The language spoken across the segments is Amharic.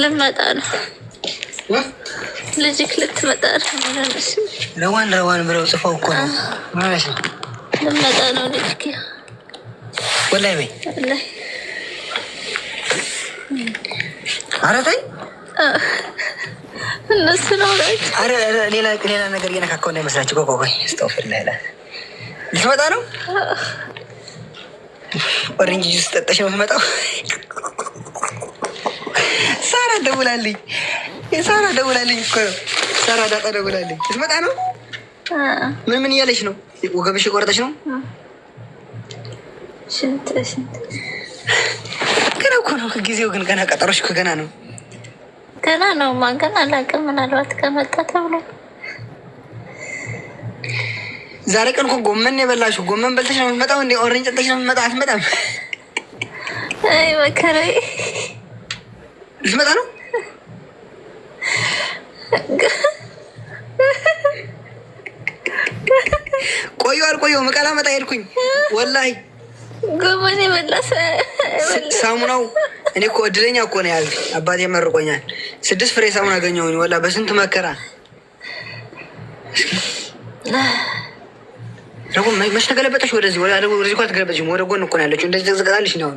ልመጣ ነው። ልጅክ ልትመጣ ነው። ረዋን ብለው ጽፈው እኮ ነው ማለት ነው። ልመጣ ነው ልጅክ ወላሂ በይ። ኧረ ተይ እነሱ ነው ላይ ኧረ ሌላ ነገር እየነካካው እንዳይመስላችሁ። ቆይ ስተውፍላ ይላል። ልትመጣ ነው። ኦሬንጅ ጁስ ጠጣሽ ነው የምትመጣው። ሳራ ደውላልኝ እኮ ሳራ ዳጣ ደውላልኝ። ልትመጣ ነው። ምን እያለች ነው? ወገብሽ ቆርጠሽ ነው? ሽንት ገና እኮ ነው ጊዜው። ግን ገና ቀጠሮሽ እኮ ገና ነው። ማን አላውቅም። ምናልባት ከመጣ ተብሎ ዛሬ ቀን እኮ ጎመን የበላሽው። ጎመን በልተሽ ነው የምትመጣው እንዴ? ኦሬንጅ ጠጥተሽ ነው የምትመጣው? አትመጣም። አይ መከራዬ። ልትመጣ ነው። ቆየሁ መቃላ መጣ ሄድኩኝ ወላሂ። ጎመን የበላሽ ሳሙናው እኔ እኮ እድለኛ እኮ ነው ያልኩት። አባቴ መርቆኛል። 6 ፍሬ ሳሙና አገኘሁኝ ወላሂ በስንት መከራ። ደግሞ መች ተገለበጠሽ? ወደዚህ እኮ አትገለበጥሽም። ወደ ጎን እኮ ነው ያለችው። እንደዚህ ዘቅዝቃልሽ ነው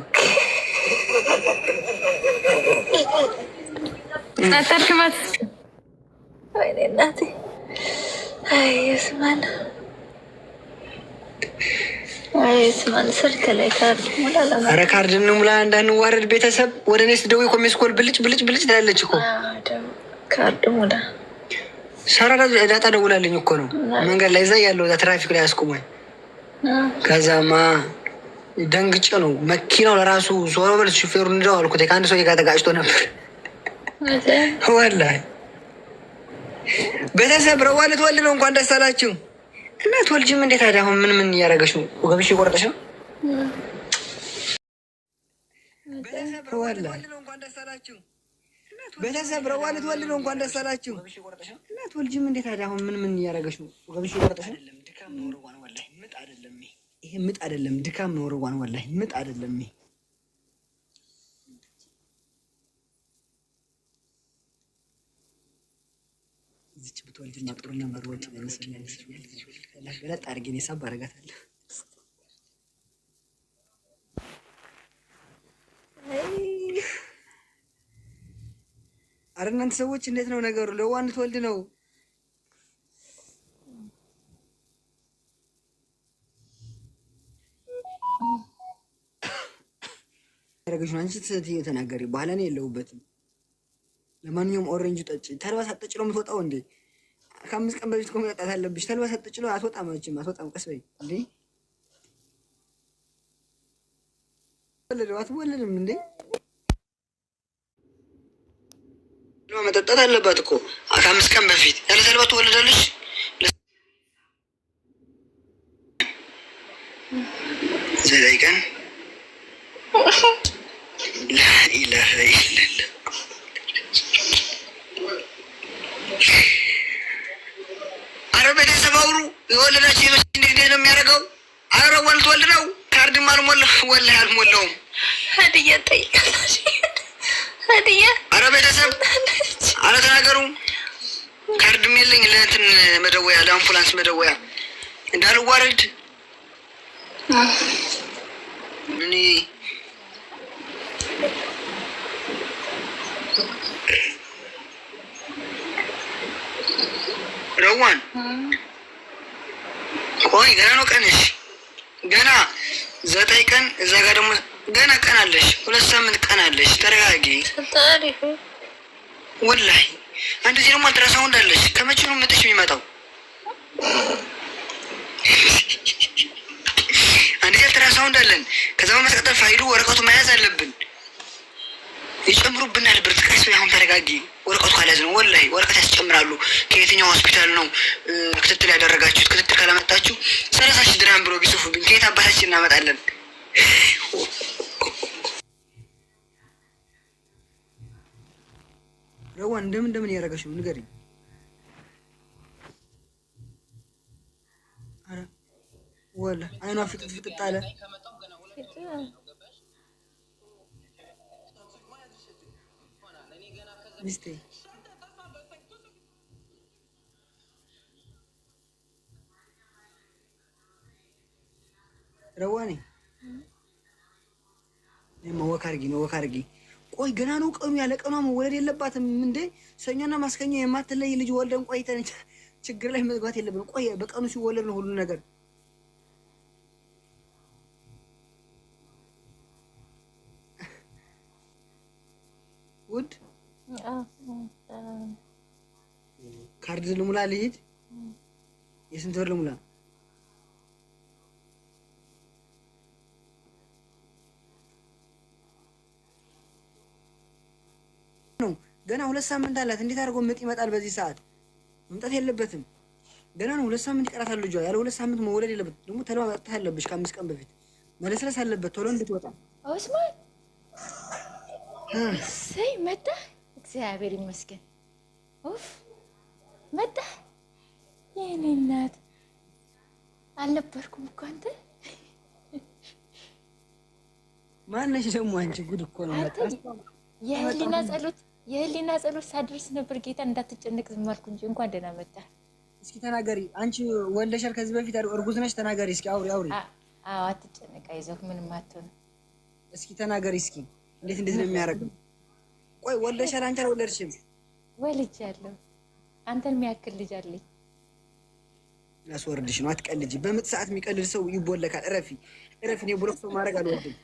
አታርክማት። ወይኔ እናቴ። ስማን ስልክ ላይ ካርድ ሙላ። ኧረ ካርድ እንሙላ እንዳንዋረድ። ቤተሰብ ወደ እኔ ስትደውይ እኮ ሚስኮል ብልጭ ትላለች እኮ። ካርድ ሙላ። ሳራ ዳጣ ደውላልኝ እኮ ነው መንገድ ላይ እዛ ያለው ትራፊክ ላይ አስቁሟል። ከዛማ ደንግጬ ነው መኪናው ለራሱ ዞሮ በል ሹፌሩ እንደው አልኩት። ከአንድ ሰው ጋር ተጋጭቶ ነበር ወላሂ። ቤተሰብ ረዋ ልትወልድ ነው። እንኳን ደስ አላችሁ። እናት ወልጅም እንዴት ታዲያ? አሁን ምን እያደረገች ነው? ወገብሽ የቆረጠች ነው። ቤተሰብ ረዋ ልትወልድ ነው። እንኳን ደስ አላችሁ። እናት ወልጅም እንዴት ታዲያ? አሁን ምን እያደረገች ነው? ወገብሽ የቆረጠች ነው። ይሄ ምጥ አይደለም ድካም ነው። ረዋን ወላሂ ምጥ አይደለም ይሄ። እዚች ብትወልድና ጥሩ ነበር። ወጭ ለመስለኝ ገለጥ አድርጌ ነው ሳብ አደርጋታለሁ። ኧረ እናንተ ሰዎች እንዴት ነው ነገሩ? ለዋን ልትወልድ ነው። ያደረገች ነው። አንቺ ተናገሪ። በኋላ እኔ የለሁበትም። ለማንኛውም ኦሬንጅ ጠጪ። ተልባ ሳትጠጪ ነው የምትወጣው እንዴ? ከ5 ቀን በፊት እኮ መጠጣት አለብሽ። ተልባ ሳትጠጪ ነው አትወጣም። አትወጣም። ቀስ በይ እንዴ። አትወለድም እንዴ? መጠጣት አለባት እኮ ከ5 ቀን በፊት። ያለ ተልባ ትወለዳለሽ? ዘጠኝ ቀን ላኢላሀ ኢለላህ። አረ ቤተሰብ አውሩ። የወለዳችሁ ይመች እንዴት ነው የሚያደርገው? አረ ረዋ ልትወልድ ነው። ካርድም ወላሂ አልሞላውም። ሀዲያ ጠይቃለች። ሀዲያ አረ ቤተሰብ አረ ተናገሩ። ካርድም የለኝ ለእንትን መደወያ ለአምቡላንስ መደወያ እንዳልዋረድ እኔ ረዋን ቆይ ገና ነው ቀንሽ። ገና 9 ቀን እዛ ጋር ደግሞ ገና ቀን አለሽ። 2 ሳምንት ቀን አለሽ። ተረጋጊ ወላሂ። አንድ ጊዜ ደግሞ አልትራሳውንድ አለሽ። ከመቼ ነው ምጥሽ የሚመጣው? አንድ ጊዜ አልትራሳውንድ አለን። ከዛ በመስቀጠል ፋይሉ ወረቀቱ መያዝ አለብን። ይጨምሩብናል ብር። ቀስ በይ አሁን ተረጋጊ። ወረቀቱ ካልያዝ ነው ወላሂ ወረቀት ያስጨምራሉ። ከየትኛው ሆስፒታል ነው ክትትል ያደረጋችሁት? ክትትል ካላመጣችሁ 30,000 ድርሃም ብሎ ቢጽፉብኝ ከየት አባታችን እናመጣለን? ረዋን እንደምን እያደረገች ነው ንገሪኝ። ኧረ ወላሂ አይኗ ፍጥጥ አለ። ሚስቴ ረዋኔ ወክ አድርጊ። ቆይ ገና ነው ቀኑ፣ ያለ ቀኗ መወለድ የለባትም እንዴ? ሰኞና ማስከኛ የማትለይ ልጅ ወልደን ቆይተን ችግር ላይ መግባት የለብንም። ቆይ በቀኑ ሲወለድ ነው ሁሉ ነገር። ውድ ካርድ ልሙላ ልሂድ። የስንት ብር ልሙላ? ነው ገና 2 ሳምንት አላት። እንዴት አድርጎ ምጥ ይመጣል በዚህ ሰዓት? መምጣት የለበትም። ገና ነው 2 ሳምንት ይቀራታል ልጇ። ያለ 2 ሳምንት መወለድ የለበትም። ደግሞ ተለዋ መጥታ አለብሽ ከ5 ቀን በፊት መለስለስ አለበት ቶሎ እንድትወጣ። ኦስማን ሰይ መጣ። እግዚአብሔር ይመስገን። ኡፍ መጣ። የኔ እናት አልነበርኩም እኮ አንተ ማነሽ ደግሞ አንቺ? ጉድ እኮ ነው። የህሊና ጸሎት ሳድርስ ነበር። ጌታ እንዳትጨነቅ ዝም አልኩ እንጂ እንኳን ደህና መጣ። እስኪ ተናገሪ። አንቺ ወልደሻል ከዚህ በፊት እርጉዝ ነሽ? ተናገሪ እስኪ። አውሪ። አዎ አትጨነቅ፣ አይዞህ፣ ምንም አትሆንም። እስኪ ተናገሪ እስኪ። እንዴት ነው የሚያደርገው? ቆይ ወልደሻል? አንቺ አልወለድሽም? ወልጃለሁ። አንተን የሚያክል ልጅ አለኝ። ያስወርድሽ ነው። አትቀልጂ። በምጥ ሰዓት የሚቀልድ ሰው ይቦለካል። እረፊ። እኔ ብሎክ ሰው ማድረግ አልወድም።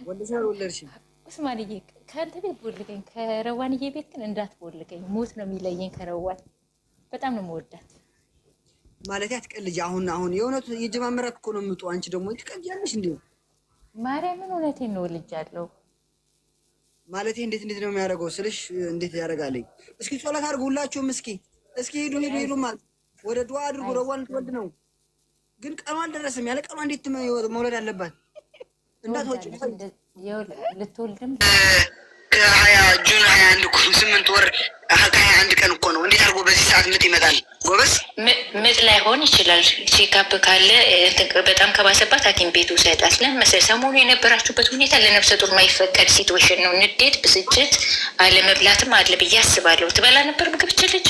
ወልደሻል? አልወለድሽም? ኡስማንዬ ከአንተ ቤት ቦልገኝ፣ ከረዋንዬ ቤት ግን እንዳትቦልገኝ። ሞት ነው የሚለየኝ ከረዋን። በጣም ነው የምወዳት። ማለት አትቀልጂ። አሁን የእውነቱ የጀማመራት እኮ ነው የምጡ። አንቺ ደግሞ ትቀልጃለሽ እንዴ? ማርያምን እውነቴን ነው ወልጃለሁ። ማለት እንዴት ነው የሚያደርገው ስልሽ እንዴት ያደርጋለኝ? እስኪ ጸሎት አድርጉ ሁላችሁም። እስኪ ሄዱ ማለት ወደ ዱዓ አድርጉ። ረዋን ትወልድ ነው ግን ቀኑ አልደረሰም። ያለ ቀኑ እንዴት መውለድ አለባት? እንዳትወጪ ልትወልድም ጁን 21 እኮ 8 ወር ከ21 ቀን እኮ ነው። እንዴት አድርጎ በዚህ ሰዓት ምጥ ይመጣል? ጎበዝ ምጥ ላይሆን ይችላል። ቼካፕ ካለ በጣም ከባሰባት ሐኪም ቤት ውሰዳት። ለምን መሰለኝ ሰሞኑ የነበራችሁበት ሁኔታ ለነፍሰ ጡር ማይፈቀድ ሲትዌሽን ነው። ንዴት፣ ብስጭት፣ አለመብላትም አለ ብዬ አስባለሁ። ትበላ ነበር ምግብ ችልጅ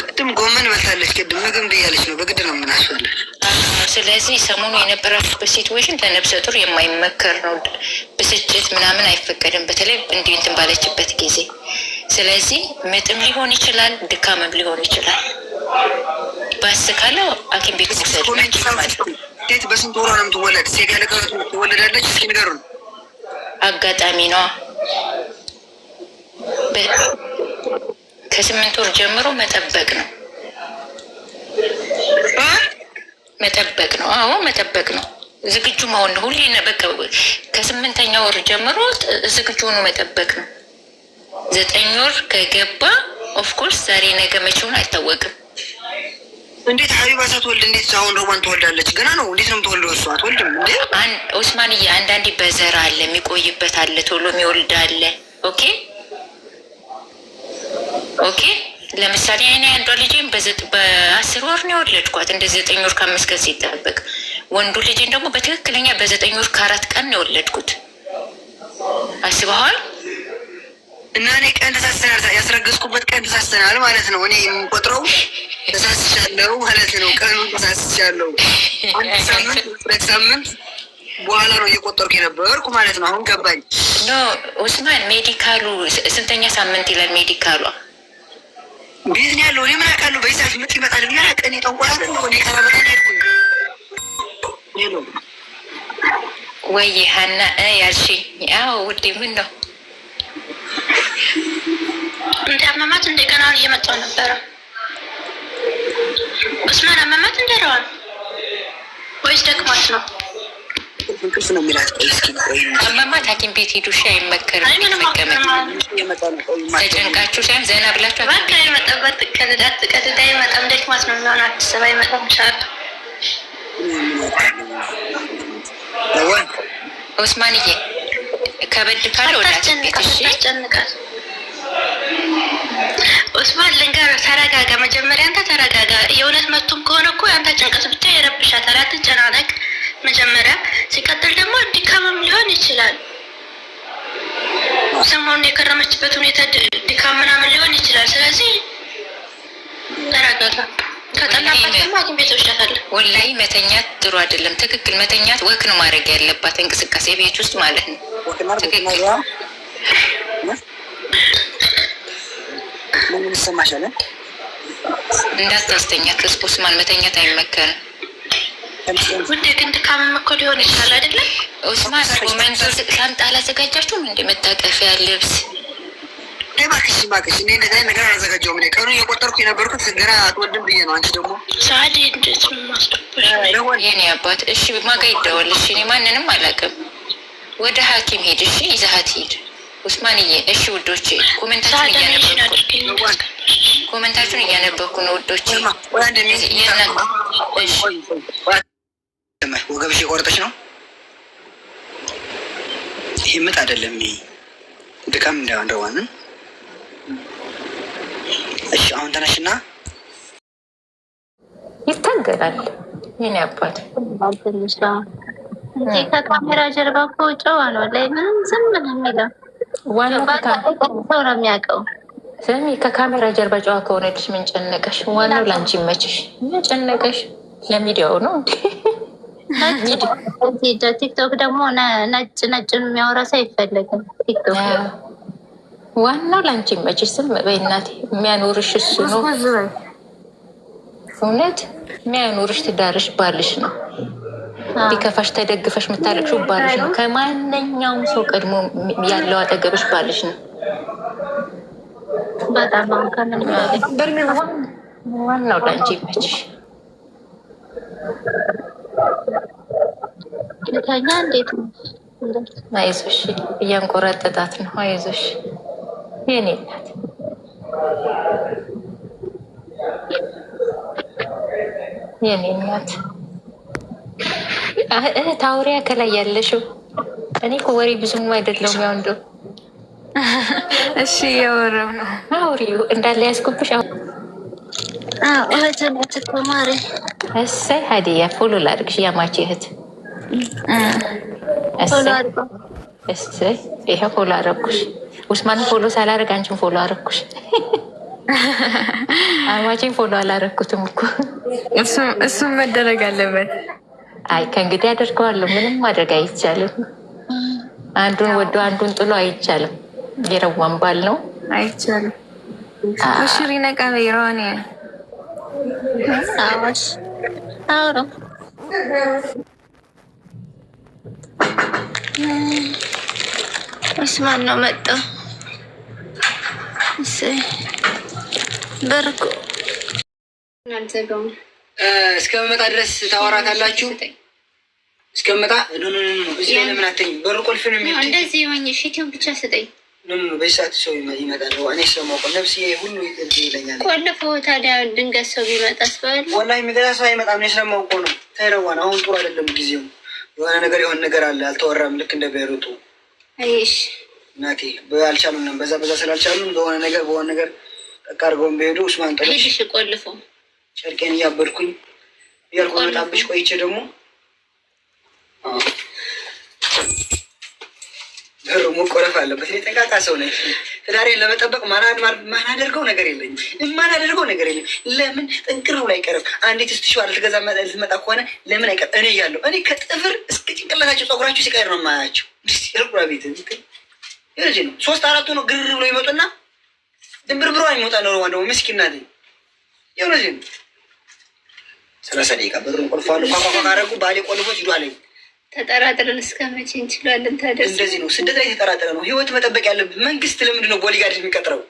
ቅድም ጎመን በልታለች። ቅድም ምግብ ብያለች ነው። በግድ ነው የምናስፈልግ። ስለዚህ ሰሞኑ የነበራችሁበት ሲትዌሽን ለነፍሰ ጡር የማይመከር ነው። ብስጭት ምናምን አይፈቀድም፣ በተለይ እንትን ባለችበት ጊዜ። ስለዚህ ምጥም ሊሆን ይችላል፣ ድካምም ሊሆን ይችላል። ባስ ካለው ሐኪም ቤት ውሰድ። ሴት በስንት ወሯ ነው የምትወለድ? ሴት ያለ ቀኑ ትወለዳለች? እስኪ ንገሩን። አጋጣሚ ነዋ። ከ8 ወር ጀምሮ መጠበቅ ነው። አዎ መጠበቅ ነው። ዝግጁ መሆን ነው። ሁሌ በቃ ከ8ኛ ወር ጀምሮ ዝግጁ ሆኖ መጠበቅ ነው። 9 ወር ከገባ ኦፍኮርስ ዛሬ ነገ መቼውን አይታወቅም። እንዴት ሀቢባ ሳትወልድ እንዴት አሁን ረዋን ትወልዳለች? ገና ነው። እንዴት ነው የምትወልደው? እሷ አትወልድም እንዴ? ኡስማንዬ አንዳንዴ በዘር አለ፣ የሚቆይበት አለ፣ ቶሎ የሚወልድ አለ። ኦኬ ለምሳሌ እኔ አንዷ ልጄን በ10 ወር ነው የወለድኳት። እንደ 9 ወር ከ5 ቀን ሲጠበቅ፣ ወንዱ ልጄን ደግሞ በትክክለኛ በ9 ወር ከ4 ቀን ነው የወለድኩት። አስበዋል። እና እኔ ቀን ተሳስተናል፣ ያስረገዝኩበት ቀን ተሳስተናል ማለት ነው። እኔ የምቆጥረው ተሳስቻለሁ ማለት ነው። ቀኑን ተሳስቻለሁ። 1 ሳምንት በኋላ ነው እየቆጠርኩ የነበርኩ ማለት ነው። አሁን ገባኝ። ኖ ኡስማን ሜዲካሉ ስንተኛ ሳምንት ይላል ሜዲካሏ? ቤት ነው ያለው። እኔ ምን አውቃለሁ? በዚህ ሰዓት ምጥ ይመጣል ብዬ አላውቅም። እኔ ጠንቋይ አይደለሁ። እኔ ከራበታን ሄድኩኝ። ወይ ሀና ያልሽኝ? ያው ውዴ ምን ነው እንደ አመማት እንደገና እየመጣው ነበረ። ኡስማን አመማት እንደረዋል ወይስ ደክማት ነው? እንቅልፍ ነው የሚላት። አመማት ሐኪም ቤት ሄዱ። ሻይ አይመከርም። ተጨንቃችሁ ሳይሆን ዘና ብላችሁ በቃ የመጣበት ቀልዳ ይመጣም። ደክማት ነው የሚሆን። አዲስ አበባ ይመጣም ይችላል። ኡስማንዬ ከበድ ካለ ወደ ሐኪም ቤት እሺ። ታስጨንቃት ኡስማን ልንገርህ፣ ተረጋጋ። መጀመሪያ አንተ ተረጋጋ። የእውነት መቱም ከሆነ እኮ ያንተ ጭንቀት ብቻ ይረብሻታል። አትጨናነቅ መጀመሪያ። ሲቀጥል ደግሞ ድካምም ሊሆን ይችላል። ሰሞኑን የከረመችበት ሁኔታ ድካም ምናምን ሊሆን ይችላል። ስለዚህ ተረጋጋ። ከጠናባትማ ሐኪም ቤት ወስዳታለሁ። ወላሂ መተኛት ጥሩ አይደለም። ትክክል መተኛት ወክ ነው ማድረግ ያለባት፣ እንቅስቃሴ ቤት ውስጥ ማለት ነው። ትክክል ምን ይሰማሻል? እንዳታስተኛት ኡስማን፣ መተኛት አይመከርም። ውዴ ግን ድካምም እኮ ሊሆን ይችላል አይደለም? ኡስማን ኮመንቶ ሻንጣ አላዘጋጃችሁም እንደ መታቀፊያ ልብስ? እባክሽ እኔ እንደዚህ ነገር አላዘጋጀሁም። እኔ ቀኑን እየቆጠርኩ የነበርኩት ገና አትወድም ብዬ ነው። አንቺ ደግሞ ሳዲ እንዴት ነው ማስጠበሽ? የኔ አባት እሺ፣ ማጋ ይደወል። እሺ እኔ ማንንም አላውቅም። ወደ ሐኪም ሄድ። እሺ ይዘሃት ሂድ ኡስማንዬ። እሺ ውዶቼ፣ ኮሜንታችሁን እያነበብኩ ነው ውዶቼ። ወገብሽ የቆረጠች ነው። ይህ ምጥ አይደለም፣ ይሄ ድካም እንደዋን። እሺ አሁን ተነሽና ይታገላል። የኔ አባት እዚህ ከካሜራ ጀርባ እኮ ጨዋ ነው። ላይ ምንም ዝም ነው የሚለው ዋናው ሰው ነው የሚያውቀው። ስሚ ከካሜራ ጀርባ ጨዋ ከሆነልሽ ምን ጨነቀሽ? ዋናው ላንቺ ይመችሽ። ምን ጨነቀሽ? ለሚዲያው ነው እንዴ? ቲክቶክ ደግሞ ነጭ የሚያወራ ሰው አይፈለግም። ቲክቶክ ዋናው ላንቺ ይመችሽ። ስም በይ እናቴ፣ የሚያኖርሽ እሱ ነው። እውነት የሚያኖርሽ ትዳርሽ ባልሽ ነው። ቢከፋሽ ተደግፈሽ የምታለቅሽው ባልሽ ነው። ከማንኛውም ሰው ቀድሞ ያለው አጠገብሽ ባልሽ ነው። በጣም ዋናው ላንቺ ይመችሽ። ልተኛ እንዴት ነው? አይዞሽ፣ እያንቆረጠጣት ነው። አይዞሽ የኔ እናት፣ የኔ እናት። ታውሪያ ከላይ ያለሽው እኔ እኮ ወሬ ብዙም አይደለውም። ያው እንደው እሺ እያወራሁ ነው። አውሪው እንዳለ ያስኩብሽ። እህትነት እኮ ማሪ። እሰይ ሀዲያ ፎሎ ላድርግሽ። ያማች እህት እሰይ ይሄ ፎሎ አረኩሽ። ኡስማን ፎሎ ሳላደርግ አንቺን ፎሎ አረኩሽ። አማቼን ፎሎ አላረኩትም እኮ። እሱም መደረግ አለበት። አይ ከእንግዲህ አደርገዋለሁ። ምንም ማድረግ አይቻልም። አንዱን ወዶ አንዱን ጥሎ አይቻልም። የረዋን ባል ነው አይቻልም። ሽሪ ነቃ በይረዋን አዋሽ አውሮ ኡስማን ነው መጣ። በርኩ እስከመጣ ድረስ ታወራታላችሁ። እስከመጣ እዚህ ላይ ለምን አትተኝም? በር ቁልፍ ነው የሚል እንደዚህ ሆኝ ፊትም ብቻ ስጠኝ። በዚህ ሰዓት ሰው ይመጣል። እኔ ስለማውቀው ነፍስ ሁሉ ይለኛል። ቆልፈው ታዲያ ድንገት ሰው ቢመጣ ስባል ወላሂ የሚገዛ ሰው አይመጣም። እኔ ስለማውቀው ነው። ተይረዋን አሁን ጥሩ አይደለም ጊዜው። የሆነ ነገር አለ አልተወራም። ልክ እንደ ቤሩቱ አይሽ እናቴ አልቻሉም። በዛ ስላልቻሉም በሆነ ነገር ጠቃ አድርገውን ቢሄዱ ኡስማን ጠለሽ ሄድሽ ቆልፈው ጨርቄን እያበድኩኝ እያልኩ መጣብሽ። ቆይቼ ደግሞ በሩ መቆለፍ አለበት። እኔ ጠንቃቃ ሰው ነኝ። ትዳሬን ለመጠበቅ ማናደርገው ነገር የለም። ለምን ጥንቅር ብሎ አይቀርም? አንዲት ስትሸዋ ልትገዛ ልትመጣ ከሆነ ለምን አይቀርም? እኔ እያለሁ እኔ ከጥፍር እስከ ጭንቅላታቸው ፀጉራቸው ሲቀር ነው የማያቸው። ርቁራ ቤት ይህ ነው። 3-4 ነው ግር ብሎ ይመጡና ድንብርብሮ የሚወጣ ነው። ደግሞ ምስኪና የሆነ ነው 30 ደቂቃ በሩን ቆልፏሉ። ኳኳኳ ካረጉ ባሌ ቆልፎት ሂዱ አለኝ። ተጠራጥረን እስከ መቼ እንችላለን? ታደርስ እንደዚህ ነው። ስደት ላይ ተጠራጥረ ነው ህይወት መጠበቅ ያለብን። መንግስት ለምንድን ነው ቦዲጋርድ የሚቀጥረው?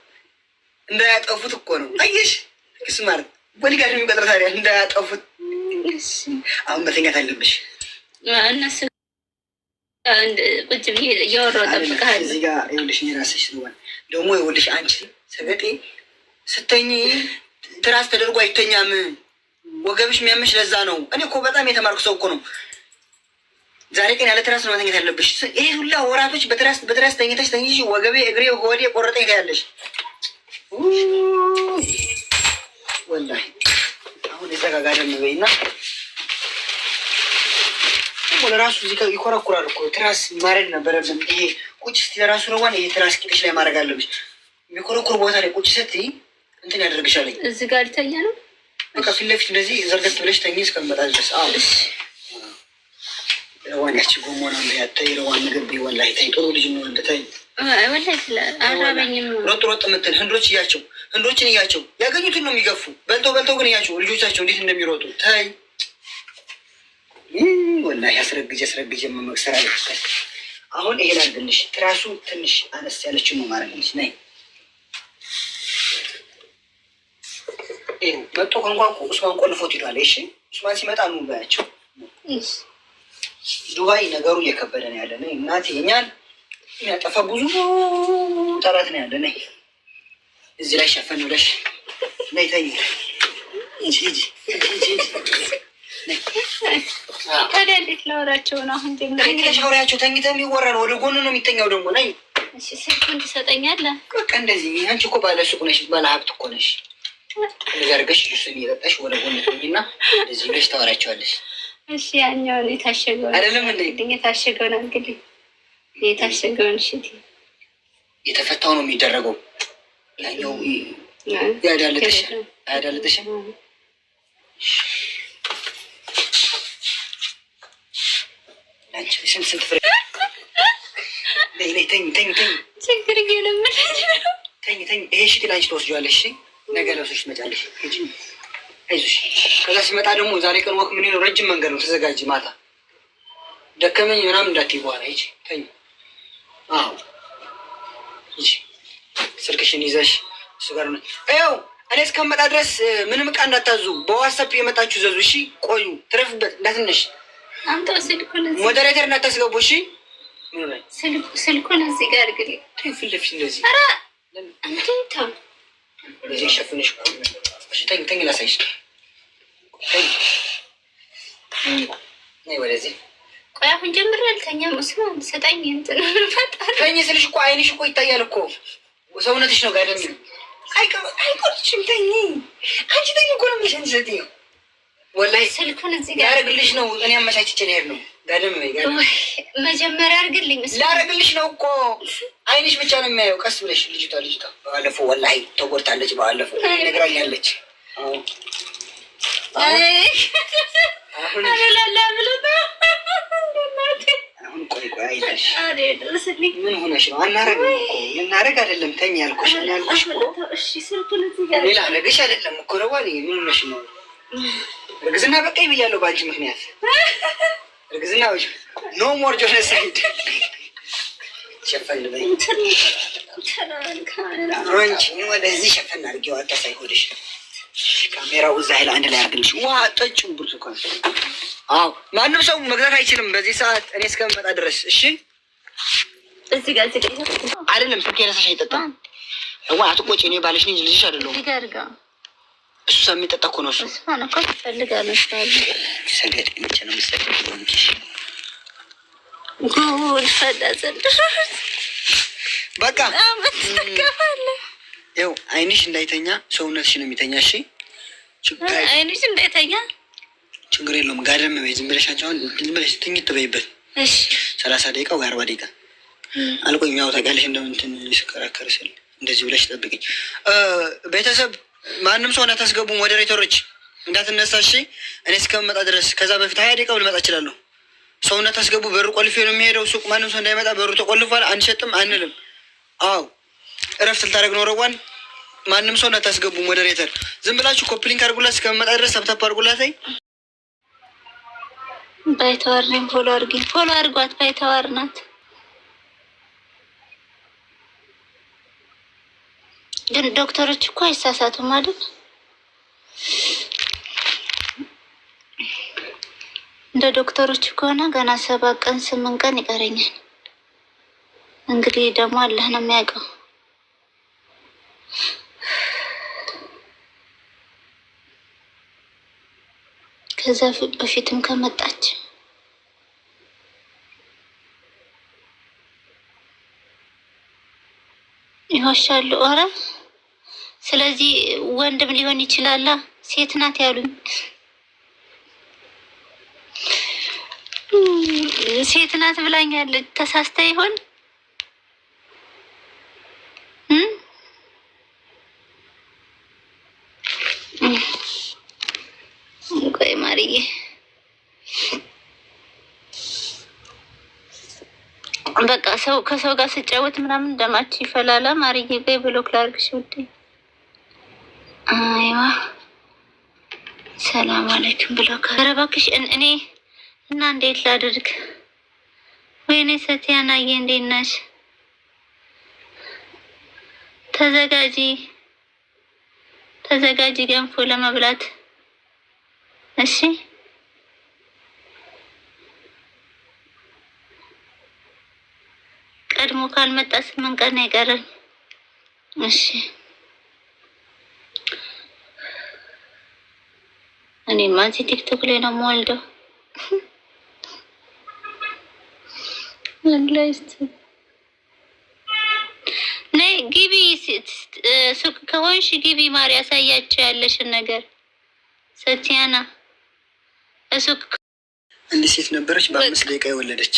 እንዳያጠፉት እኮ ነው። አየሽ ክስ ማለት ቦዲጋርድ የሚቀጥረው ታዲያ እንዳያጠፉት። አሁን መተኛት አለብሽ። እነሱ ቁጭ ብዬ እያወራሁ እጠብቅሃለሁ። እዚህ ጋር ይኸውልሽ የራስሽ ስለሆነ ደግሞ ይኸውልሽ አንቺ ሰገጤ ስተኝ ትራስ ተደርጎ አይተኛም። ወገብሽ የሚያምሽ ለዛ ነው። እኔ እኮ በጣም የተማርኩ ሰው እኮ ነው። ዛሬ ቀን ያለ ትራስ ነው መተኛት ያለብሽ። ይሄ ሁላ ወራቶች በትራስ ተኝተሽ ወገቤ፣ እግሬ፣ ሆዴ ቆረጠኝ ታያለሽ። ወላሂ አሁን የተጋጋደ በይና ለራሱ እዚህ ጋር ይኮረኩራል እኮ ትራስ ማድረግ ነበረብን። ይሄ ቁጭ ስትይ ለራሱ ረዋን ይሄ ትራስ ቂጥሽ ላይ ማድረግ አለብሽ። የሚኮረኩር ቦታ ላይ ቁጭ ስትይ እንትን ያደርግሻል። እዚህ ጋር ልተኛ ነው በቃ ፊት ለፊት እንደዚህ ዘርገት ብለሽ ተኝ እስከምመጣ ድረስ። አዎ ረዋን ያቺ ጎሞና ያታይ ረዋን ምግብ ወላሂ ታይ ጥሩ ልጅ ነው እንደታይ ወላሂ አራበኝም። ሮጥ ሮጥ የምትል ህንዶች እያቸው ህንዶችን እያቸው ያገኙትን ነው የሚገፉ። በልተው ግን እያቸው ልጆቻቸው እንዴት እንደሚሮጡ ታይ። ወላሂ አስረግጄ መመክሰር አለብሽ። አሁን ይሄን አድርግልሽ። ትራሱ ትንሽ አነስ ያለችው ነው ማድረግልሽ። ነይ መጥቶ ኮንኳንኩ ኡስማን ቆልፎት ሄዷል። እሺ ኡስማን ሲመጣ ነው ባያቸው። ዱባይ ነገሩ እየከበደ ነው ያለ። ነይ እናቴ እኛን የሚያጠፋ ብዙ ጠላት ነው ያለ። ነይ እዚህ ላይ ሸፈን ብለሽ ነይ ተኝ። ሂጂ ታዲያ እንዴት ላወራቸው ነው? አሁን ተኝተሽ አውሪያቸው። ተኝተህ የሚወራ ነው። ወደ ጎኑ ነው የሚተኛው ደግሞ። ነይ ስልኩን ትሰጠኛለህ? በቃ እንደዚህ። አንቺ እኮ ባለ ሱቅ ነሽ፣ ባለ ሀብት እኮ ነሽ። እንደዚህ አድርገሽ ጁስን እየጠጣሽ ወደ ጎን ትኝና እንደዚህ ብለሽ ታወራቸዋለሽ። እሺ ያኛውን የታሸገውን አይደለም እንዴ? የታሸገውን እንግዲህ የታሸገውን እሺ፣ የተፈታው ነው የሚደረገው። ያኛው አያዳልጥሽም። ስንት ፍሬ ተኝ ችግር እየለመደች ነው። ተኝ። ይሄ ሽቲ ላንቺ ትወስጂዋለሽ። ነገ ለብሶሽ ትመጫለሽ። አይዞሽ። ከዛ ሲመጣ ደግሞ ዛሬ ቀን ወክ ምን ነው ረጅም መንገድ ነው። ተዘጋጅ። ማታ ደከመኝ ምናምን እንዳትዪ በኋላ። ሂጂ ተኝ። አዎ ሂጂ። ስልክሽን ይዘሽ እሱ ጋር ነው። ይኸው እኔ እስከምመጣ ድረስ ምንም ዕቃ እንዳታዙ። በዋትስአፕ የመጣችሁ ዘዙ። እሺ ቆዩ። ትረፍበት እንዳትነሽ። አምጣው ስልኩን። ሞዴሬተር እንዳታስገቡ። እሺ ስልኩን እዚህ ጋር አድርግልኝ። ፊት ለፊት እንደዚህ። ኧረ እንዴት ነው እንደዚህ ሸፍንሽ። እሺ ተኝ ላሳይሽ። ነይ ወደዚህ። ቆይ አሁን ጀምሬ አልተኛም። ኡስማን ስጠኝ። እንትን ተኝ ስልሽ እኮ አይንሽ እኮ ይታያል እኮ ሰውነትሽ ነው ጋር ደም አይቆርጥሽም። ተኝ አንቺ ተኝ እኮ ነው የሚሸን ስትይ ወላሂ ስልኩን እዚህ ጋር ላደርግልሽ ነው። እኔ አመቻችቼ ነው የሄድነው። ጋደም መጀመሪያ አድርግልኝ። ላደርግልሽ ነው እኮ አይንሽ ብቻ ነው የሚያየው። ቀስ ብለሽ ልጅቷ ባለፈው ወላሂ ተጎድታለች። ባለፈው ነግራኛለች። አሁን ቆይ አይተሽ ምን ሆነሽ ነው? አናረግም እኮ ልናረግ አይደለም። ተኝ ያልኩሽ እኮ ሌላ ነገሽ አይደለም እኮ ረዋል። ምን ሆነሽ ነው? እርግዝና በቃኝ ብያለሁ በአንቺ ምክንያት። እርግዝና ኖ ሞር ጆኖሳይድ። ሸፈን በይ አንቺ ወደዚህ ሸፈን አድርጌው አታሳይ ሆድሽ። ካሜራው እዛ ኃይል አንድ ላይ አድርግልሽ። ዋ ጠጪው ብርቱካን። አዎ ማንም ሰው መግዛት አይችልም በዚህ ሰዓት እኔ እስከምመጣ ድረስ። እሺ እዚህ ጋር አይደለም ስልክ የረሳሽ አይጠጣም። ዋ አትቆጪ። እኔ ባለሽ ነኝ ልጅሽ አይደለሁም። እሱ ሰው የሚጠጣ እኮ ነው። እሱ ሰገድ መቼ ነው የምትሰገድ? በቃ ይኸው አይንሽ እንዳይተኛ ሰውነትሽ ነው የሚተኛ። እሺ አይንሽ እንዳይተኛ ችግር የለውም። ጋደም በይ ዝም ብለሽ አንቺ አሁን ዝም ብለሽ ትኝት በይበት። 30 ደቂቃ ወይ 40 ደቂቃ አልቆይም። ያው ታውቂያለሽ እንደምንትን ስከራከር ስል እንደዚህ ብለሽ ጠብቅኝ። ቤተሰብ ማንም ሰው እንዳታስገቡ። ሞዴሬተሮች እንዳትነሳ እሺ። እኔ እስከምመጣ ድረስ ከዛ በፊት 20 ደቂቃ ልመጣ እችላለሁ። ሰው እንዳታስገቡ። በሩ ቆልፌ ነው የሚሄደው ሱቅ። ማንም ሰው እንዳይመጣ። በሩ ተቆልፏል። አንሸጥም አንልም። አዎ እረፍት ልታደርግ ነው ረዋን። ማንም ሰው እንዳታስገቡ። ሞዴሬተር ዝም ብላችሁ ኮፕሊንክ አድርጉላት። እስከምመጣ ድረስ ሰብታፕ አድርጉላት። ባይተዋር ነኝ። ፎሎ አድርጊ። ፎሎ አድርጓት። ባይተዋር ናት። ግን ዶክተሮች እኮ አይሳሳቱም አይደል? እንደ ዶክተሮች ከሆነ ገና 7 ቀን 8 ቀን ይቀረኛል። እንግዲህ ደግሞ አላህ ነው የሚያውቀው። ከዛ በፊትም ከመጣች ይዋሻሉ። ኧረ ስለዚህ ወንድም ሊሆን ይችላል። ሴት ናት ያሉኝ ሴት ናት ብላኛለች። ተሳስተ ይሆን? ቆይ ማርዬ በቃ ሰው ከሰው ጋር ስጫወት ምናምን ደማችሁ ይፈላላ። ማርዬ ቆይ ብሎክ ላድርግሽ ውዴ። አይዋ ሰላም አለይኩም ብሎክ። ኧረ እባክሽ እኔ እና እንዴት ላድርግ? ወይኔ ሰቲያናዬ እንዴት ነሽ? ተዘጋጂ ገንፎ ለመብላት እሺ። ቀድሞ ካልመጣ 8 ቀን አይቀርም። እሺ እኔማ እዚህ ቲክቶክ ላይ ነው የምወልደው። ነይ ግቢ፣ ሱቅ ከሆንሽ ግቢ ማር ያሳያቸው ያለሽን ነገር። ሰቲያና ሱቅ እንዲህ ሴት ነበረች በ5 ደቂቃ የወለደች።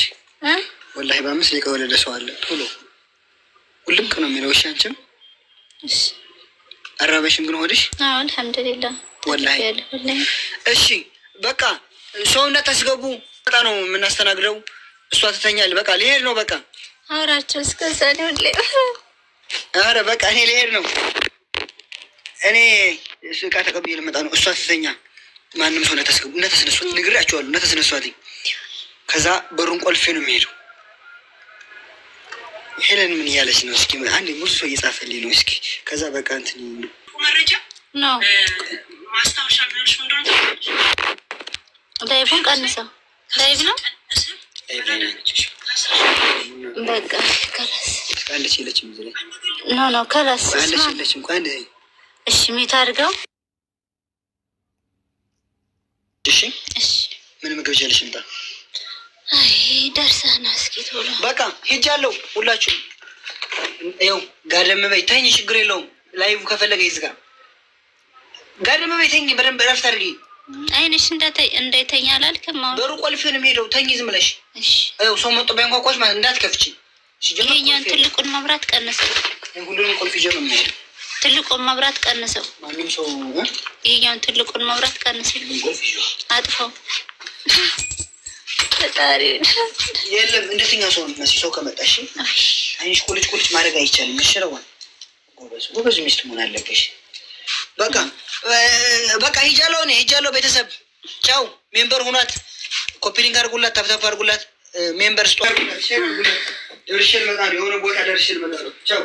ወላሂ በ5 ደቂቃ የወለደ ሰው አለ። ቶሎ ውልቅ ነው የሚለው። እሺ አንቺም አራበሽም ግን ሆድሽ? አዎ አልሐምዱሊላህ ወላሂ። እሺ በቃ ሰውነት ታስገቡ በጣም ነው የምናስተናግደው። እሷ ትተኛል። በቃ ሊሄድ ነው። በቃ አውራቸው እስከዛ ነው። አረ በቃ እኔ ሊሄድ ነው። እኔ እቃ ተቀብዬ ልመጣ ነው። እሷ ትተኛ። ማንም ሰው ነተስገቡ ነተስነሷት፣ ነግሬያቸዋለሁ። ነተስነሷት። ከዛ በሩን ቆልፌ ነው የሚሄደው። ሄለን ምን እያለች ነው? እስኪ አንድ ሙሉ ሰው እየጻፈልኝ ነው። እስኪ ከዛ በቃ እንትን መረጃ ነው ማስታወሻ ብለሽ እንደሆነ ላይቡን ቀንሰው። ላይብ ነው በቃ ከላስ አንድ የለችም። ኖ ከላስ አንድ የለችም። አንድ እሺ ሚት አድርገው። እሺ ምን ምግብ ይዤልሽ ልምጣ? አይ ደርሰና እስኪ ቶሎ በቃ ሄጃለሁ። ሁላችሁም ይኸው ጋደም በይ ተኝ፣ ችግር የለውም። ላይቭ ከፈለገ ይዝጋ። ጋደም በይ ተኝ፣ በደንብ እረፍት አድርጊ። አይንሽ እንዳይተኛ አላልክም? አሁን በሩ ቆልፌ ነው የሚሄደው። ተኝ ዝም ብለሽ። እሺ ይኸው ሰው መጥቶ ቢያንኳኳሽ ማለት እንዳትከፍቺ። ይሄኛውን ትልቁን መብራት ቀንሰው። ሁሉንም ቆልፍ ይዤ ነው የምሄደው። ትልቁን መብራት ቀንሰው። ማንም ሰው ይሄኛውን ትልቁን መብራት ቀንሰው። አጥፋው። ፈጣሪ የለም እንደተኛ ሰው ነው። ሰው ከመጣሽ አይንሽ ቁልጭ ማድረግ አይቻልም። ይሽረዋል። ጎበዝ ሚስት መሆን አለብሽ። በቃ ሂጃለሁ። እኔ ሂጃለሁ። ቤተሰብ ቻው። ሜምበር ሁናት። ኮፒሊንግ አድርጉላት፣ ታፕታፕ አድርጉላት። ሜምበር ስጧ። ደርሼ እመጣለሁ። የሆነ ቦታ ደርሼ እመጣለሁ። ቻው።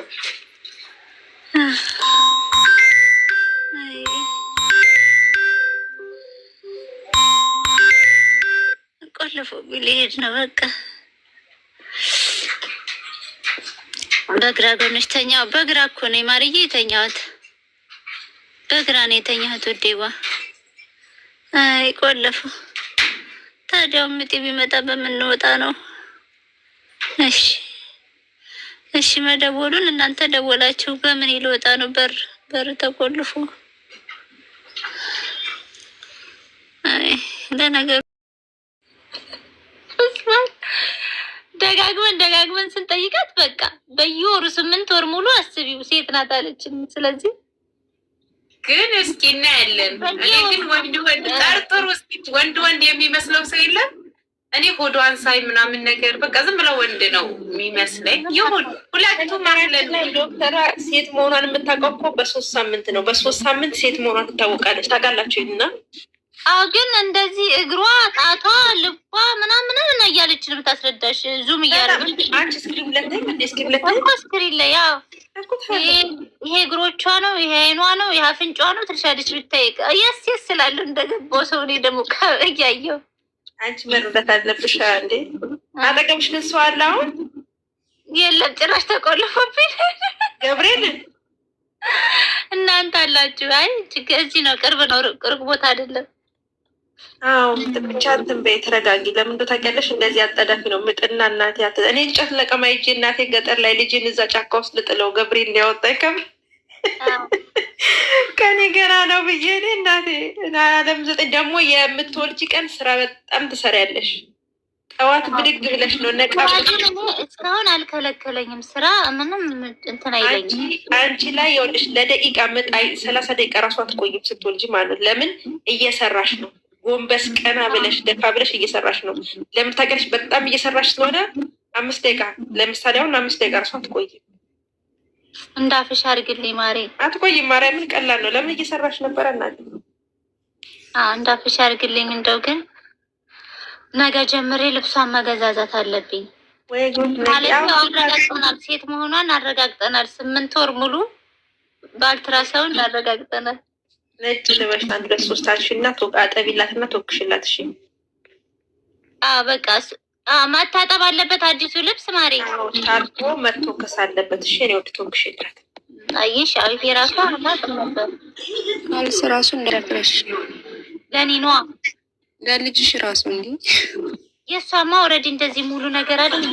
ቆልፎ ሊሄድ ነው። በቃ በግራ ጎንሽ ተኛው። በግራ እኮ ነው ማርዬ የተኛሁት። በግራ ነው የተኛሁት ውዴዋ። አይ ቆለፉ። ታዲያው ምጤ ቢመጣ በምንወጣ ነው? እሺ መደወሉን እናንተ ደወላችሁ። በምን ይልወጣ ነው? በር ተቆልፎ። አይ ለነገሩ ደጋግመን ስንጠይቃት በቃ በየወሩ 8 ወር ሙሉ አስቢው ሴት ናት አለችን። ስለዚህ ግን እስኪ እናያለን። እኔ ግን ወንድ ጠርጥሩ እስኪ ወንድ የሚመስለው ሰው የለም። እኔ ሆዷን ሳይ ምናምን ነገር በቃ ዝም ብለው ወንድ ነው የሚመስለኝ። ይሁን ሁለቱም አለን። ዶክተሯ ሴት መሆኗን የምታውቀው እኮ በ3 ሳምንት ነው። በ3 ሳምንት ሴት መሆኗን ትታወቃለች። ታውቃላችሁ? እና አዎ፣ ግን እንደዚህ እግሯ፣ ጣቷ፣ ልቧ ምናምን ነው እያለች ነው የምታስረዳሽ። ዙም እያደረገች አንቺ ስክሪን ብለተኝ እንደ ስክሪን ብለተኝ እኮ ስክሪን ላይ ያው ይሄ እግሮቿ ነው፣ ይሄ አይኗ ነው፣ ይሄ አፍንጫ ነው ትልሻለች። ብታይ የስ ስላለሁ እንደገባው ሰው እኔ ደግሞ እያየሁ አንቺ መረዳት አለብሽ እንዴ። አጠገብሽ ግን ሰው አለ? አሁን የለም፣ ጭራሽ ተቆልፎብኝ። ገብርኤል እናንተ አላችሁ? አይ እዚህ ነው፣ ቅርብ ነው፣ ቅርብ ቦታ አይደለም። አዎ ብቻ እንትን በይ፣ ተረጋጊ። ለምን እንደው ታውቂያለሽ፣ እንደዚህ አጣዳፊ ነው ምጥና። እናቴ እኔ እንጨት ለቀማ ሂጅ እናቴ ገጠር ላይ ልጅን እዛ ጫካ ውስጥ ልጥለው ገብርኤል ሊያወጣ ይከብር ከኔ ገና ነው ብዬ እኔ እናቴ አለም 9 ደግሞ የምትወልጂ ቀን ስራ በጣም ትሰሪያለሽ። ጠዋት ብድግ ብለሽ ነው ነቃ። እስካሁን አልከለከለኝም ስራ ምንም እንትን አይለኝም። አንቺ ላይ ይኸውልሽ ለደቂቃ ምጣይ 30 ደቂቃ ራሱ አትቆይም ስትወልጂ ማለት ለምን እየሰራሽ ነው። ጎንበስ ቀና ብለሽ ደፋ ብለሽ እየሰራሽ ነው። ለምን ታውቂያለሽ? በጣም እየሰራሽ ስለሆነ 5 ደቂቃ ለምሳሌ አሁን 5 ደቂቃ ራሱ አትቆይም። እንዳፍሽ አድርግልኝ ማሬ። አትቆይም ማርያምን፣ ቀላል ነው። ለምን እየሰራሽ ነበረ እናት? እንዳፍሽ አድርግልኝ። እንደው ግን ነገ ጀምሬ ልብሷን መገዛዛት አለብኝ። ማለት አረጋግጠናል፣ ሴት መሆኗን አረጋግጠናል። 8 ወር ሙሉ በአልትራሳውንድ አረጋግጠናል። ነጭ ልበሽ 1 2 3 አልሽና አጠቢላትና ተወክሽላት። እሺ በቃ ማታጠብ አለበት አዲሱ ልብስ ማሬ። ታጥቦ መተኮስ አለበት። እሺ እኔ ወደ ተወክሽላት። አይሽ አሪፍ የራሷ አማት ነበር አልስ ራሱ እንደረፍረሽ ለኔ ነዋ ለልጅሽ ራሱ እንዴ የሷማ ኦልሬዲ እንደዚህ ሙሉ ነገር አይደል?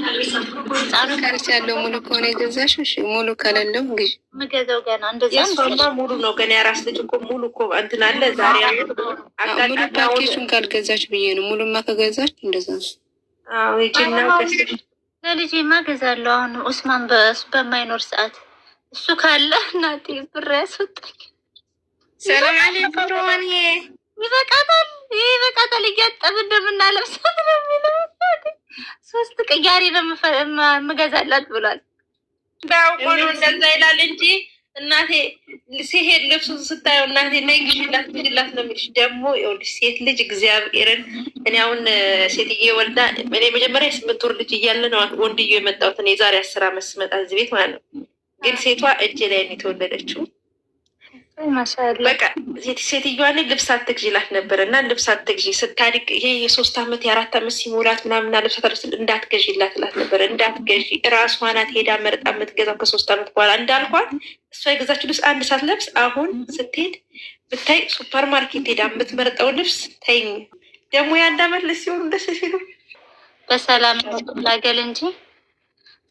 ህፃኑ ካርስ ያለው ሙሉ ከሆነ የገዛሽው እሺ፣ ሙሉ ከሌለው እንግዲህ ምገዛው ገና እንደዛ የሷማ ሙሉ ነው። ገና የራስ ልጅ እኮ ሙሉ እኮ እንትን አለ። ዛሬ ሙሉ ፓኬጁን ካልገዛች ብዬ ነው። ሙሉማ ከገዛች እንደዛ ነው። ለልጄማ ገዛለሁ። አሁን ኡስማን በማይኖር ሰዓት እሱ ካለ እናቴ ብር ያስወጣኝ። ሰላም አለይኩም ሮማን። ይበቃታል እያጠብ እንደምናለብሳት ነው የሚለው። 3 ቅያሬ ነው የምገዛላት ብሏል። በአውቆ ነው እንደዛ ይላል እንጂ እናቴ ሲሄድ ልብሱን ስታየው እናቴ ነይ ግዢላት ነው የሚልሽ። ደግሞ ይኸውልሽ ሴት ልጅ እግዚአብሔርን እኔ አሁን ሴትዬ ወልዳ እኔ መጀመሪያ 8 ወር ልጅ እያለ ነው ወንድዬ የመጣሁት። እኔ የዛሬ 10 ዓመት ስመጣ እዚህ ቤት ማለት ነው። ግን ሴቷ እጅ ላይ ነው የተወለደችው። ማሻአላ በቃ ሴትዮዋን ልብስ አትግዢላት ነበር እና ልብስ አትግዢ ስታድግ ይሄ የ3 ዓመት የ4 ዓመት ሲሞላት ምናምና ልብስ አታደርስል እንዳትገዢላት ላት ነበር። እንዳትገዢ እራሷ ናት ሄዳ መርጣ የምትገዛው ከ3 ዓመት በኋላ እንዳልኳት እሷ የገዛችው ልብስ 1 ሰዓት ለብስ አሁን ስትሄድ ብታይ ሱፐር ማርኬት ሄዳ የምትመርጠው ልብስ ተይኝ። ደግሞ የ1 ዓመት ልጅ ሲሆኑ ደስ ሲሉ በሰላም ላገል እንጂ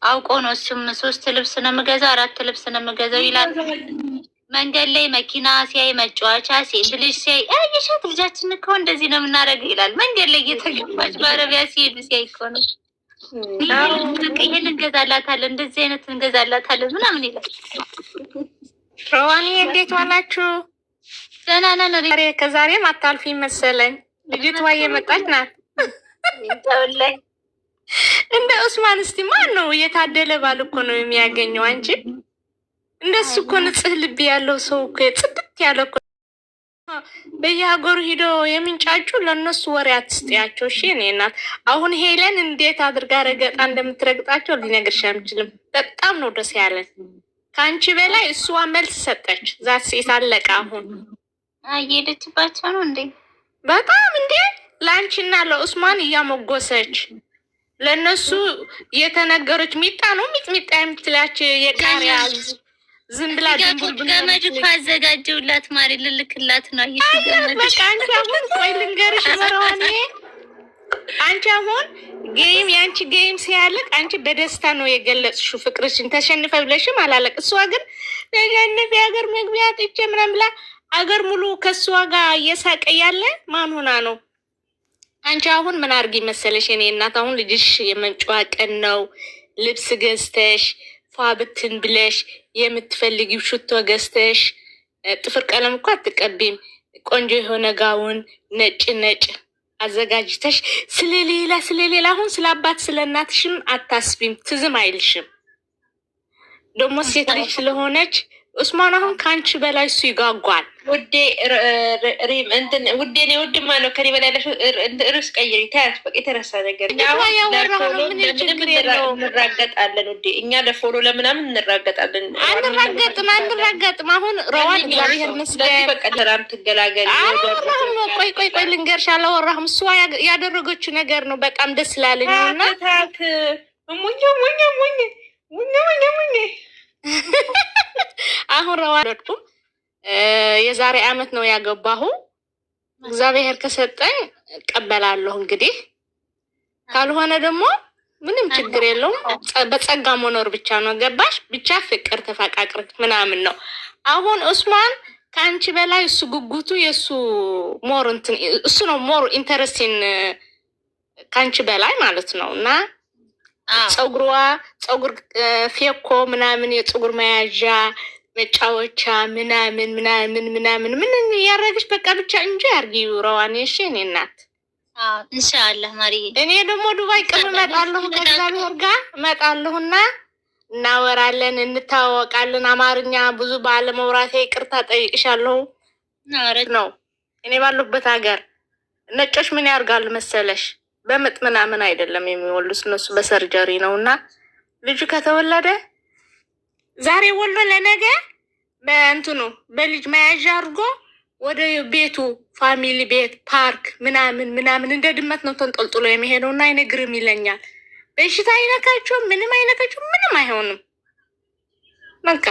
አውቆ ነው እሱም 3 ልብስ ነው የምገዛው 4 ልብስ ነው የምገዛው ይላል። መንገድ ላይ መኪና ሲያይ መጫወቻ ሴት ልጅ ሲያይ አይሻት ልጃችን እኮ እንደዚህ ነው የምናደርገው ይላል። መንገድ ላይ እየተገባች በአረቢያ ሲሄዱ ሲያይ እኮ ነው ይሄን እንገዛላታለን እንደዚህ አይነት እንገዛላታለን ምናምን ይላል። ሮዋኒ እንዴት ዋላችሁ? ደህና ነን። ከዛሬም አታልፊ መሰለኝ። ልጅቷ እየመጣች ናት። ተወላይ እንደ ኡስማን እስቲ ማን ነው የታደለ ባል እኮ ነው የሚያገኘው አንቺ እንደሱ እኮ ንጽህ ልብ ያለው ሰው እኮ ጽድት ያለ እኮ በየሀገሩ ሂዶ የሚንጫጩ ለእነሱ ወሬ አትስጥያቸው። እሺ እኔ እናት አሁን ሄለን እንዴት አድርጋ ረገጣ እንደምትረግጣቸው ሊነግርሽ አልችልም። በጣም ነው ደስ ያለን። ከአንቺ በላይ እሷ መልስ ሰጠች። ዛት ሴት አለቀ። አሁን አየሄደችባቸው ነው እንዴ? በጣም እንዴ ለአንቺና ለኡስማን እያሞጎሰች ለእነሱ የተነገረች ሚጣ ነው ሚጥሚጣ የምትላቸው የቃሪያ ዝም ብላ ገመድ እኮ አዘጋጀውላት ማሪ ልልክላት ነው። በቃ አንቺ አሁን ቆይ ልንገርሽ መረዋኔ አንቺ አሁን ጌም የአንቺ ጌም ሲያልቅ አንቺ በደስታ ነው የገለጽሽው ፍቅርሽን ተሸንፈ ብለሽም አላለቅ። እሷ ግን ተሸንፍ የሀገር መግቢያ ጥቼ ምናምን ብላ አገር ሙሉ ከእሷ ጋር እየሳቀ ያለ ማን ሆና ነው? አንቺ አሁን ምን አድርጊ መሰለሽ የኔ እናት አሁን ልጅሽ የመንጫዋ ቀን ነው። ልብስ ገዝተሽ ፏብትን ብለሽ የምትፈልጊው ሽቶ ገዝተሽ ጥፍር ቀለም እኮ አትቀቢም። ቆንጆ የሆነ ጋውን ነጭ አዘጋጅተሽ ስለሌላ አሁን ስለ አባት ስለ እናትሽም አታስቢም፣ ትዝም አይልሽም። ደግሞ ሴት ልጅ ስለሆነች ኡስማን አሁን ከአንቺ በላይ እሱ ይጓጓል። ውዴ ውዴ እኔ ውድማ ነው ከኔ በላይ ያለሽው ርዕስ ቀይሪ። ታያት በቃ የተረሳ ነገር እንራገጣለን። ውዴ እኛ ለፎሎ ለምናምን እንራገጣለን። አንራገጥም። አሁን ረዋን እግዚአብሔር መስገን በቀደራም ትገላገል። ቆይ ልንገርሽ፣ አላወራህም። እሷ ያደረገችው ነገር ነው በጣም ደስ ላለኝ እና ሙኝ አሁን ረዋለድኩ የዛሬ አመት ነው ያገባሁ። እግዚአብሔር ከሰጠኝ እቀበላለሁ። እንግዲህ ካልሆነ ደግሞ ምንም ችግር የለውም። በጸጋ መኖር ብቻ ነው። ገባሽ? ብቻ ፍቅር ተፈቃቅር ምናምን ነው። አሁን ኡስማን ከአንቺ በላይ እሱ ጉጉቱ የእሱ ሞር እንትን እሱ ነው ሞር ኢንተረስቲን ከአንቺ በላይ ማለት ነው። እና ፀጉር ፌኮ ምናምን የፀጉር መያዣ መጫወቻ ምናምን ምናምን ምናምን ምን ያረግሽ በቃ ብቻ እንጂ አርጊ ረዋኔ። እሺ እኔ እናት ኢንሻአላህ ማርዬ። እኔ ደግሞ ዱባይ ቅርብ እመጣለሁ፣ ከእግዚአብሔር ጋር እመጣለሁና እናወራለን፣ እንታወቃለን። አማርኛ ብዙ ባለመውራቴ ይቅርታ ጠይቅሻለሁ ነው። እኔ ባለሁበት ሀገር ነጮች ምን ያርጋሉ መሰለሽ? በምጥ ምናምን አይደለም የሚወሉት እነሱ በሰርጀሪ ነው። እና ልጁ ከተወለደ ዛሬ ወሎ ለነገ በእንትኑ በልጅ መያዣ አድርጎ ወደ ቤቱ ፋሚሊ ቤት ፓርክ ምናምን ምናምን እንደ ድመት ነው ተንጠልጥሎ የሚሄደው። እና አይነግርም ይለኛል። በሽታ አይነካቸውም፣ ምንም አይነካቸውም፣ ምንም አይሆንም። በቃ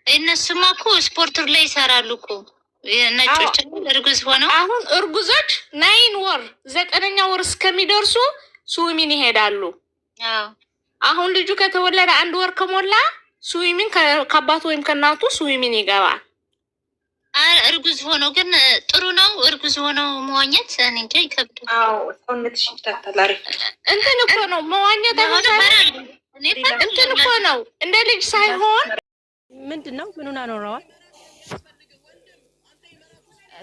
እነሱማ እኮ ስፖርት ላይ ይሰራሉ እኮ ነጮች እርጉዝ ሆነው። አሁን እርጉዞች 9 ወር 9ኛ ወር እስከሚደርሱ ስዊሚን ይሄዳሉ። አሁን ልጁ ከተወለደ 1 ወር ከሞላ ስዊሚን ከአባቱ ወይም ከእናቱ ስዊሚን ይገባል። እርጉዝ ሆኖ ግን ጥሩ ነው። እርጉዝ ሆኖ መዋኘት እኔ እንጃ ይከብዳል። ሰውነትሽ ይታተላል። እንትን እኮ ነው መዋኘት እንትን እኮ ነው እንደ ልጅ ሳይሆን ምንድን ነው ምኑን አኖረዋል።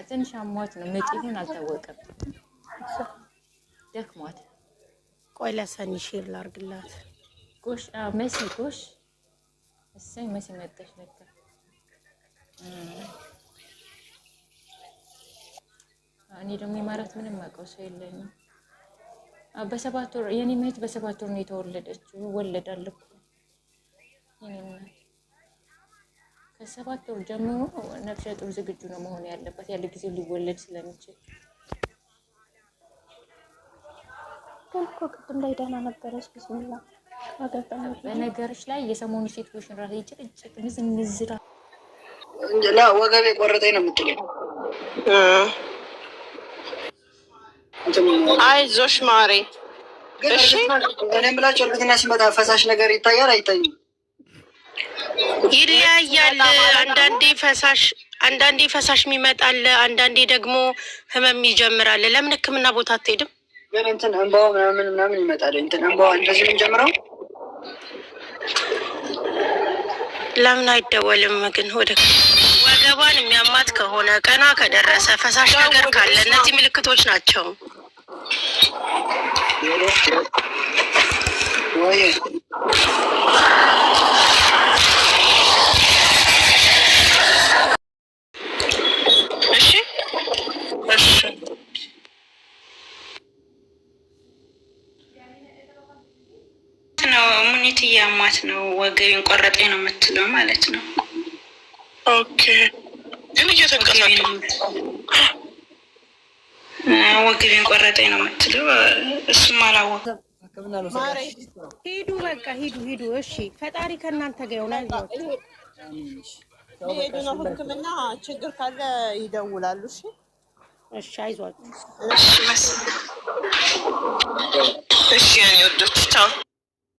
ትንሽ አሟት ነው ምጥ ይሁን አልታወቀም። ደክሟት። ቆይ ለሰኒ ሼር ላርግላት። ጎሽ መሲ ጎሽ፣ እሰይ መሲ መጣሽ ነበር። እኔ ደግሞ የማራት ምንም አውቀው ሰው የለኝም። በ7 ወር የኔ እህት በ7 ወር ነው የተወለደችው። ወለዳል እኮ የኔ እናት። ከ7 ወር ጀምሮ ነፍሰ ጡር ዝግጁ ነው መሆን ያለበት፣ ያለ ጊዜው ሊወለድ ስለሚችል። ግን እኮ ቅድም ላይ ደህና ነበረች። ቢስሚላ በነገሮች ላይ የሰሞኑ ሲትዌሽን ራሱ ይጭቅጭቅ ንዝንዝራ ላ ወገቤ ቆረጠኝ ነው የምትለኝ። አይዞሽ ማሬ። እሺ እኔ የምላቸው እርግዝና ሲመጣ ፈሳሽ ነገር ይታያል አይታይም? ይለያያል። አንዳንዴ ፈሳሽ የሚመጣል፣ አንዳንዴ ደግሞ ህመም ይጀምራል። ለምን ሕክምና ቦታ አትሄድም? ግን እንትን እንባዋ ምናምን ይመጣል። እንትን እንባዋ እንደዚህ ነው ጀምረው። ለምን አይደወልም? ግን ወገቧን የሚያማት ከሆነ ቀና ከደረሰ ፈሳሽ ነገር ካለ እነዚህ ምልክቶች ናቸው። ወይ ሙኒት እያማት ነው፣ ወገቤን ቆረጠኝ ነው የምትለው ማለት ነው። ኦኬ ግን እየተንቀሳቀሰ ወገቤን ቆረጠኝ ነው የምትለው። እሱም አላወቅም። ሂዱ በቃ ሂዱ። እሺ ፈጣሪ ከእናንተ ጋር ይሆናል። ሄዱ ነው ሕክምና ችግር ካለ ይደውላሉ። እሺ አይዟችሁ። እሺ የኔ ወዶች ቻው።